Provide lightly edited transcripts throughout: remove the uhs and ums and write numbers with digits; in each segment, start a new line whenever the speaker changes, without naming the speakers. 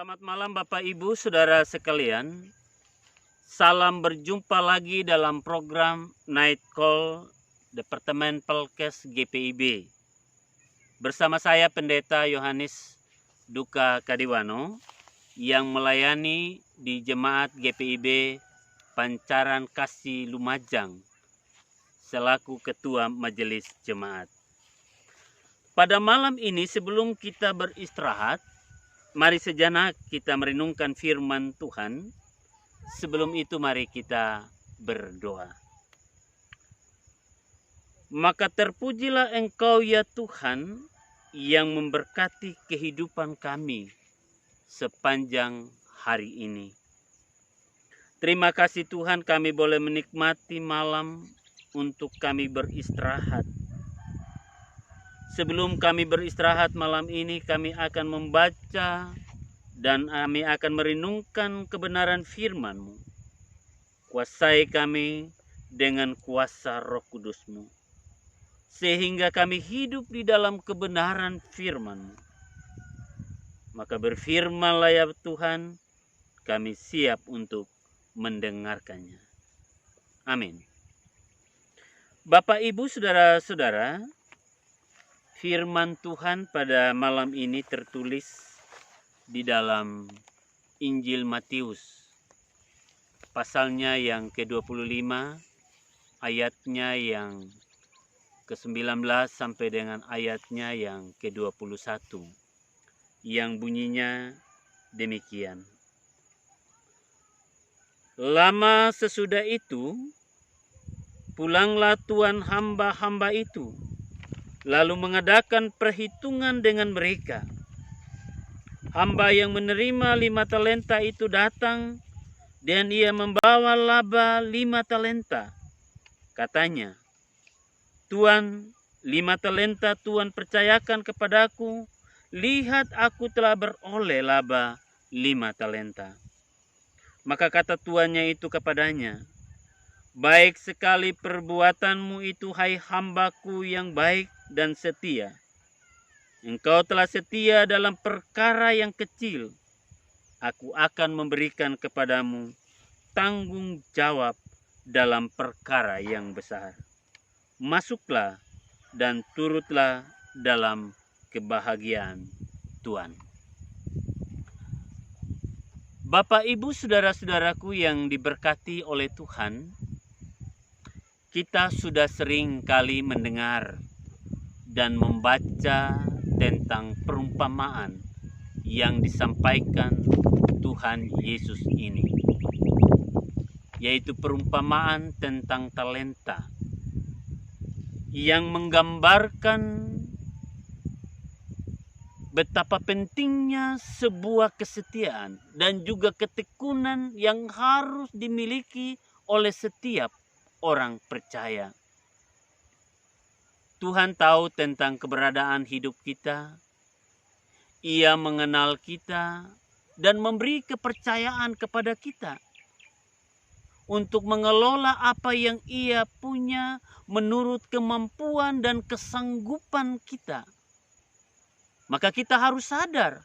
Selamat malam Bapak Ibu Saudara sekalian. Salam berjumpa lagi dalam program Night Call Departemen Pelkes GPIB. Bersama saya Pendeta Yohanes Duka Kadiwano yang melayani di Jemaat GPIB Pancaran Kasih Lumajang selaku Ketua Majelis Jemaat. Pada malam ini sebelum kita beristirahat, mari sejenak kita merenungkan firman Tuhan. Sebelum itu mari kita berdoa. Maka terpujilah Engkau ya Tuhan yang memberkati kehidupan kami sepanjang hari ini. Terima kasih Tuhan kami boleh menikmati malam untuk kami beristirahat. Sebelum kami beristirahat malam ini, kami akan membaca dan kami akan merenungkan kebenaran firman-Mu. Kuasai kami dengan kuasa Roh Kudus-Mu, sehingga kami hidup di dalam kebenaran firman-Mu. Maka berfirmanlah ya Tuhan, kami siap untuk mendengarkannya. Amin. Bapak, Ibu, Saudara-saudara, firman Tuhan pada malam ini tertulis di dalam Injil Matius, pasalnya yang ke-25, ayatnya yang ke-19 sampai dengan ayatnya yang ke-21, yang bunyinya demikian. Lama sesudah itu, pulanglah tuan hamba-hamba itu, lalu mengadakan perhitungan dengan mereka. Hamba yang menerima 5 talenta itu datang dan ia membawa laba 5 talenta. Katanya, Tuan, 5 talenta Tuan percayakan kepadaku. Lihat aku telah beroleh laba 5 talenta. Maka kata tuannya itu kepadanya, baik sekali perbuatanmu itu, hai hambaku yang baik dan setia. Engkau telah setia dalam perkara yang kecil. Aku akan memberikan kepadamu tanggung jawab dalam perkara yang besar. Masuklah dan turutlah dalam kebahagiaan Tuhan. Bapak, Ibu, saudara-saudaraku yang diberkati oleh Tuhan, kita sudah sering kali mendengar dan membaca tentang perumpamaan yang disampaikan Tuhan Yesus ini, yaitu perumpamaan tentang talenta yang menggambarkan betapa pentingnya sebuah kesetiaan dan juga ketekunan yang harus dimiliki oleh setiap orang percaya. Tuhan tahu tentang keberadaan hidup kita. Ia mengenal kita dan memberi kepercayaan kepada kita untuk mengelola apa yang Ia punya menurut kemampuan dan kesanggupan kita. Maka kita harus sadar,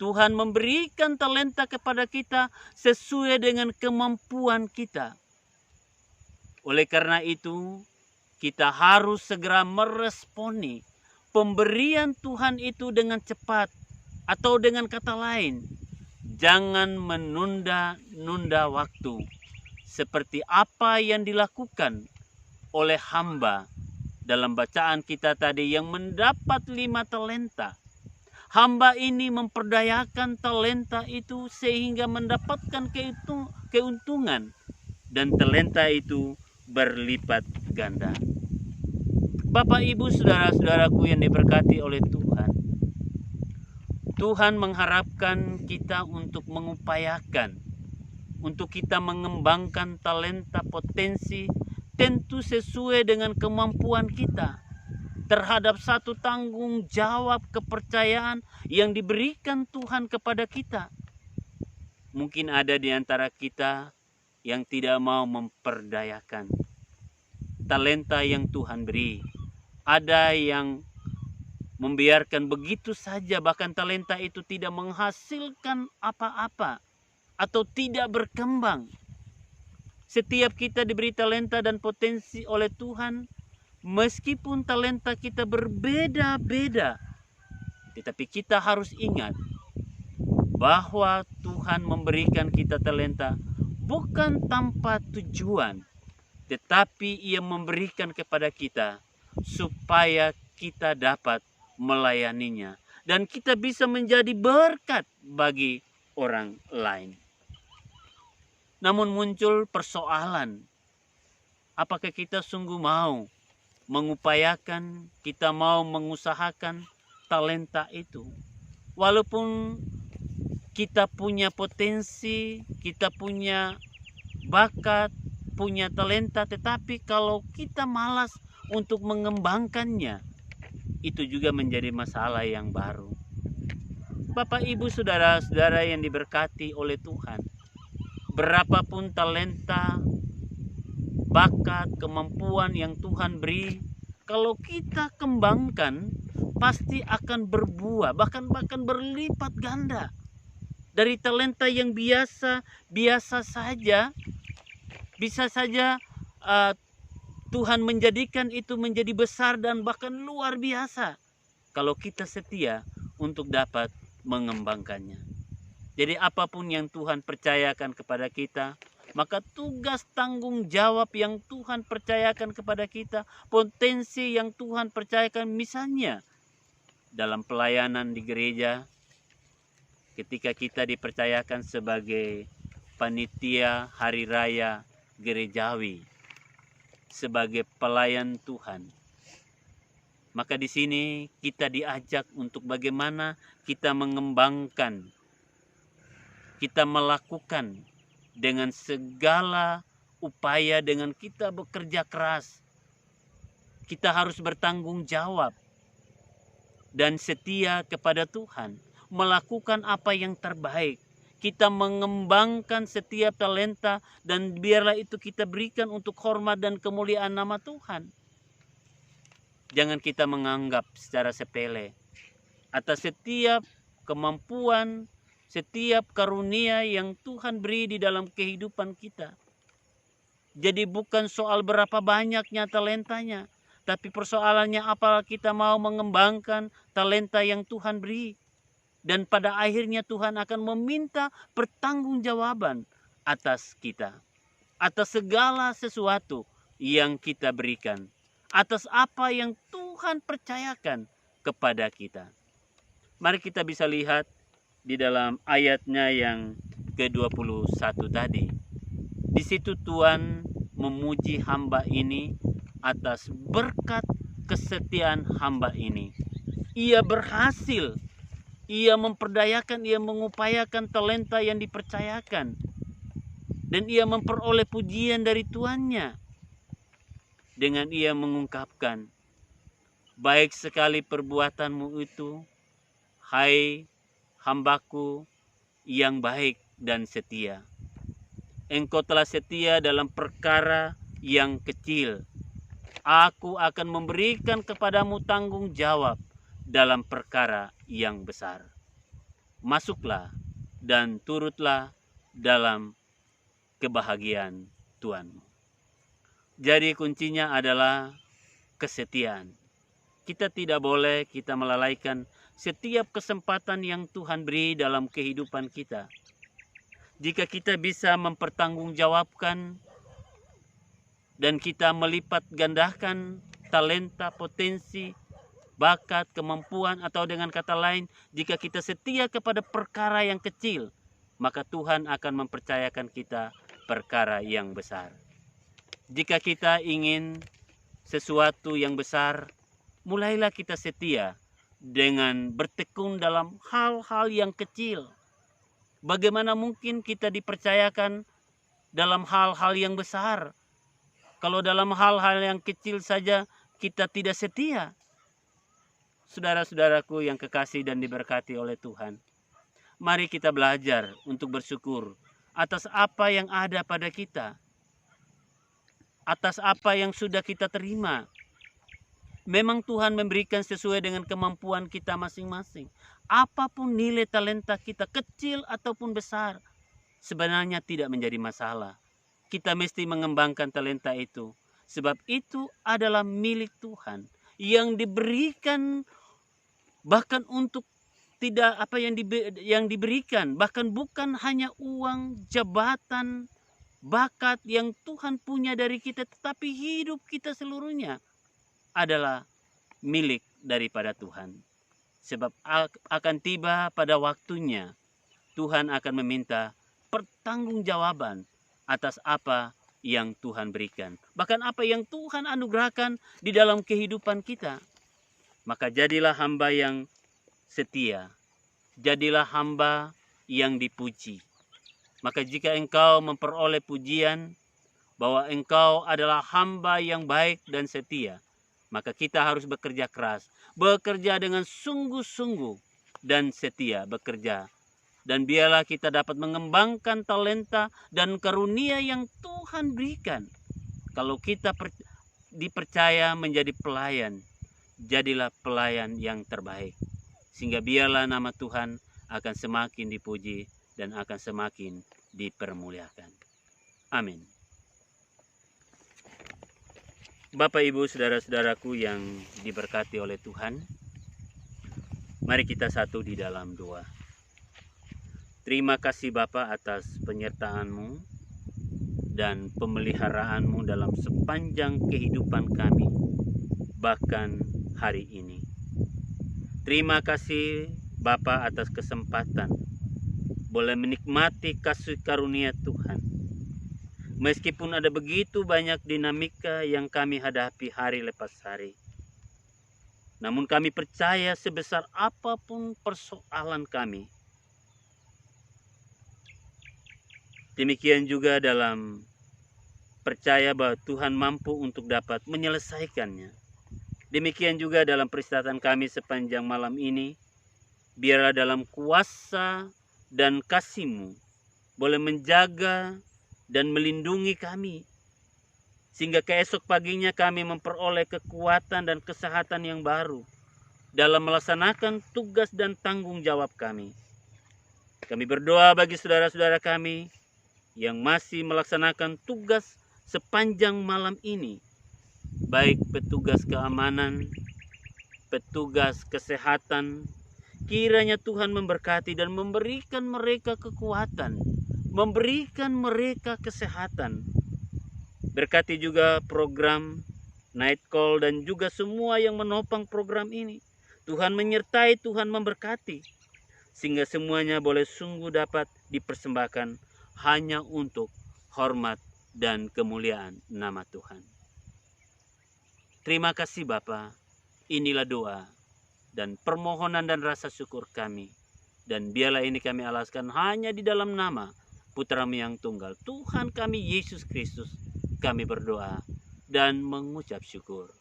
Tuhan memberikan talenta kepada kita sesuai dengan kemampuan kita. Oleh karena itu, kita harus segera meresponi pemberian Tuhan itu dengan cepat, atau dengan kata lain, jangan menunda-nunda waktu. Seperti apa yang dilakukan oleh hamba dalam bacaan kita tadi yang mendapat 5 talenta. Hamba ini memperdayakan talenta itu sehingga mendapatkan keuntungan, dan talenta itu berlipat ganda. Bapak, Ibu, saudara-saudaraku yang diberkati oleh Tuhan, Tuhan mengharapkan kita untuk mengupayakan, untuk kita mengembangkan talenta potensi, tentu sesuai dengan kemampuan kita, terhadap satu tanggung jawab kepercayaan yang diberikan Tuhan kepada kita. Mungkin ada di antara kita yang tidak mau memperdayakan talenta yang Tuhan beri. Ada yang membiarkan begitu saja, bahkan talenta itu tidak menghasilkan apa-apa atau tidak berkembang. Setiap kita diberi talenta dan potensi oleh Tuhan, meskipun talenta kita berbeda-beda, tetapi kita harus ingat bahwa Tuhan memberikan kita talenta bukan tanpa tujuan, tetapi Ia memberikan kepada kita supaya kita dapat melayaninya dan kita bisa menjadi berkat bagi orang lain. Namun muncul persoalan, apakah kita sungguh mau mengupayakan, kita mau mengusahakan talenta itu? Walaupun kita punya potensi, kita punya bakat, punya talenta, tetapi kalau kita malas untuk mengembangkannya, itu juga menjadi masalah yang baru. Bapak, Ibu, saudara-saudara yang diberkati oleh Tuhan, berapapun talenta, bakat, kemampuan yang Tuhan beri, kalau kita kembangkan, pasti akan berbuah, bahkan berlipat ganda. Dari talenta yang biasa saja, bisa saja Tuhan menjadikan itu menjadi besar dan bahkan luar biasa kalau kita setia untuk dapat mengembangkannya. Jadi apapun yang Tuhan percayakan kepada kita, maka tugas tanggung jawab yang Tuhan percayakan kepada kita, potensi yang Tuhan percayakan, misalnya dalam pelayanan di gereja, ketika kita dipercayakan sebagai panitia hari raya gerejawi, sebagai pelayan Tuhan, maka di sini kita diajak untuk bagaimana kita mengembangkan, kita melakukan dengan segala upaya, dengan kita bekerja keras. Kita harus bertanggung jawab dan setia kepada Tuhan, melakukan apa yang terbaik. Kita mengembangkan setiap talenta dan biarlah itu kita berikan untuk hormat dan kemuliaan nama Tuhan. Jangan kita menganggap secara sepele atas setiap kemampuan, setiap karunia yang Tuhan beri di dalam kehidupan kita. Jadi bukan soal berapa banyaknya talentanya, tapi persoalannya apa kita mau mengembangkan talenta yang Tuhan beri. Dan pada akhirnya Tuhan akan meminta pertanggungjawaban atas kita, atas segala sesuatu yang kita berikan, atas apa yang Tuhan percayakan kepada kita. Mari kita bisa lihat di dalam ayatnya yang ke-21 tadi. Di situ Tuhan memuji hamba ini atas berkat kesetiaan hamba ini. Ia berhasil, ia memperdayakan, ia mengupayakan talenta yang dipercayakan. Dan ia memperoleh pujian dari tuannya. Dengan ia mengungkapkan, baik sekali perbuatanmu itu, hai hambaku yang baik dan setia. Engkau telah setia dalam perkara yang kecil. Aku akan memberikan kepadamu tanggung jawab dalam perkara yang besar. Masuklah dan turutlah dalam kebahagiaan Tuhanmu. Jadi kuncinya adalah kesetiaan. Kita tidak boleh kita melalaikan setiap kesempatan yang Tuhan beri dalam kehidupan kita. Jika kita bisa mempertanggungjawabkan dan kita melipat gandakan talenta, potensi, bakat, kemampuan, atau dengan kata lain, jika kita setia kepada perkara yang kecil, maka Tuhan akan mempercayakan kita perkara yang besar. Jika kita ingin sesuatu yang besar, mulailah kita setia dengan bertekun dalam hal-hal yang kecil. Bagaimana mungkin kita dipercayakan dalam hal-hal yang besar, kalau dalam hal-hal yang kecil saja kita tidak setia? Saudara-saudaraku yang kekasih dan diberkati oleh Tuhan, mari kita belajar untuk bersyukur atas apa yang ada pada kita, atas apa yang sudah kita terima. Memang Tuhan memberikan sesuai dengan kemampuan kita masing-masing. Apapun nilai talenta kita, kecil ataupun besar, sebenarnya tidak menjadi masalah. Kita mesti mengembangkan talenta itu, sebab itu adalah milik Tuhan yang diberikan, bahkan untuk tidak yang diberikan, bahkan bukan hanya uang, jabatan, bakat yang Tuhan punya dari kita, tetapi hidup kita seluruhnya adalah milik daripada Tuhan. Sebab akan tiba pada waktunya Tuhan akan meminta pertanggungjawaban atas apa yang Tuhan berikan, bahkan apa yang Tuhan anugerahkan di dalam kehidupan kita. Maka jadilah hamba yang setia, jadilah hamba yang dipuji. Maka jika engkau memperoleh pujian bahwa engkau adalah hamba yang baik dan setia, maka kita harus bekerja keras, bekerja dengan sungguh-sungguh dan setia bekerja. Dan biarlah kita dapat mengembangkan talenta dan karunia yang Tuhan berikan. Kalau kita dipercaya menjadi pelayan, jadilah pelayan yang terbaik. Sehingga biarlah nama Tuhan akan semakin dipuji dan akan semakin dipermuliakan. Amin. Bapak, Ibu, saudara-saudaraku yang diberkati oleh Tuhan, mari kita satu di dalam doa. Terima kasih Bapa atas penyertaan-Mu dan pemeliharaanmu dalam sepanjang kehidupan kami, bahkan hari ini. Terima kasih Bapa atas kesempatan boleh menikmati kasih karunia Tuhan. Meskipun ada begitu banyak dinamika yang kami hadapi hari lepas hari, namun kami percaya sebesar apapun persoalan kami, demikian juga dalam percaya bahwa Tuhan mampu untuk dapat menyelesaikannya. Demikian juga dalam peristirahat kami sepanjang malam ini, biarlah dalam kuasa dan kasih-Mu boleh menjaga dan melindungi kami, sehingga keesok paginya kami memperoleh kekuatan dan kesehatan yang baru dalam melaksanakan tugas dan tanggung jawab kami. Kami berdoa bagi saudara-saudara kami yang masih melaksanakan tugas sepanjang malam ini, baik petugas keamanan, petugas kesehatan. Kiranya Tuhan memberkati dan memberikan mereka kekuatan, memberikan mereka kesehatan. Berkati juga program Night Call dan juga semua yang menopang program ini. Tuhan menyertai, Tuhan memberkati, sehingga semuanya boleh sungguh dapat dipersembahkan hanya untuk hormat dan kemuliaan nama Tuhan. Terima kasih Bapa. Inilah doa dan permohonan dan rasa syukur kami. Dan biarlah ini kami alaskan hanya di dalam nama Putra-Mu yang tunggal, Tuhan kami Yesus Kristus. Kami berdoa dan mengucap syukur.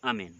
Amin.